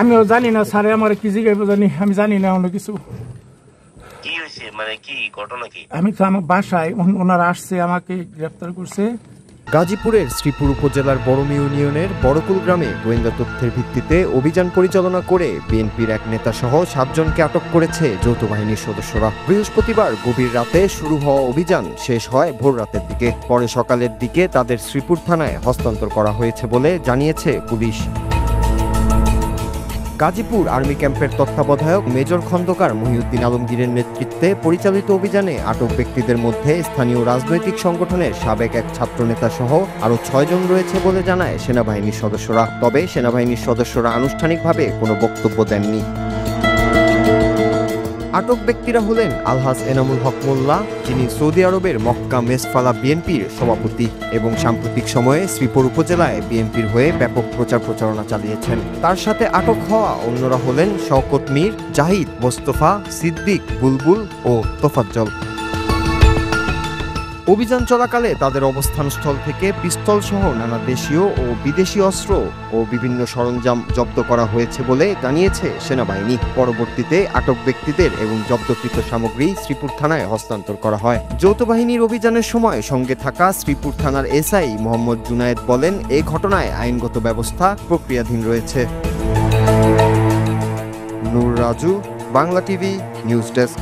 আমিও জানি না স্যারে আমার কি জিজ্ঞাসা জানি, আমি জানি না অন্য কিছু। কি হয়েছে, মানে কি ঘটনা কি? আমি তো আমার বাসায়, ওনারা আসছে আমাকে গ্রেফতার করছে। গাজীপুরের শ্রীপুর উপজেলার বড়মি ইউনিয়নের বড়কুল গ্রামে গোয়েন্দা তথ্যের ভিত্তিতে অভিযান পরিচালনা করে বিএনপির এক নেতাসহ 7 জনকে আটক করেছে যৌথ বাহিনীর সদস্যরা। বৃহস্পতিবার গভীর রাতে শুরু হওয়া অভিযান শেষ হয় ভোর রাতের দিকে। পরে সকালের দিকে তাদের শ্রীপুর থানায় হস্তান্তর করা হয়েছে বলে জানিয়েছে পুলিশ। গাজীপুর আর্মি ক্যাম্পের তত্ত্বাবধায়ক মেজর খন্দকার মহিউদ্দিন আলমগীরের নেতৃত্বে পরিচালিত অভিযানে আটক ব্যক্তিদের মধ্যে স্থানীয় রাজনৈতিক সংগঠনের সাবেক এক ছাত্রনেতা সহ আরও 6 জন রয়েছে বলে জানায় সেনাবাহিনীর সদস্যরা। তবে সেনাবাহিনীর সদস্যরা আনুষ্ঠানিকভাবে কোনো বক্তব্য দেননি। আটক ব্যক্তিরা হলেন আলহাজ এনামুল হক মোল্লা, যিনি সৌদি আরবের মক্কা মেসফালা বিএনপির সভাপতি এবং সাম্প্রতিক সময়ে শ্রীপুর উপজেলায় বিএনপির হয়ে ব্যাপক প্রচার প্রচারণা চালিয়েছেন। তার সাথে আটক হওয়া অন্যরা হলেন শওকত মীর, জাহিদ, মোস্তফা, সিদ্দিক, বুলবুল ও তোফাজ্জল। অভিযান চলাকালে তাদের অবস্থানস্থল থেকে পিস্তল সহ নানা দেশীয় ও বিদেশি অস্ত্র ও বিভিন্ন সরঞ্জাম জব্দ করা হয়েছে বলে জানিয়েছে সেনাবাহিনী। পরবর্তীতে আটক ব্যক্তিদের এবং জব্দকৃত সামগ্রী শ্রীপুর থানায় হস্তান্তর করা হয়। যৌথ বাহিনীর অভিযানের সময় সঙ্গে থাকা শ্রীপুর থানার এসআই মোহাম্মদ জুনায়েদ বলেন, এই ঘটনায় আইনগত ব্যবস্থা প্রক্রিয়াধীন রয়েছে। Nur Raju, Bangla TV, news desk.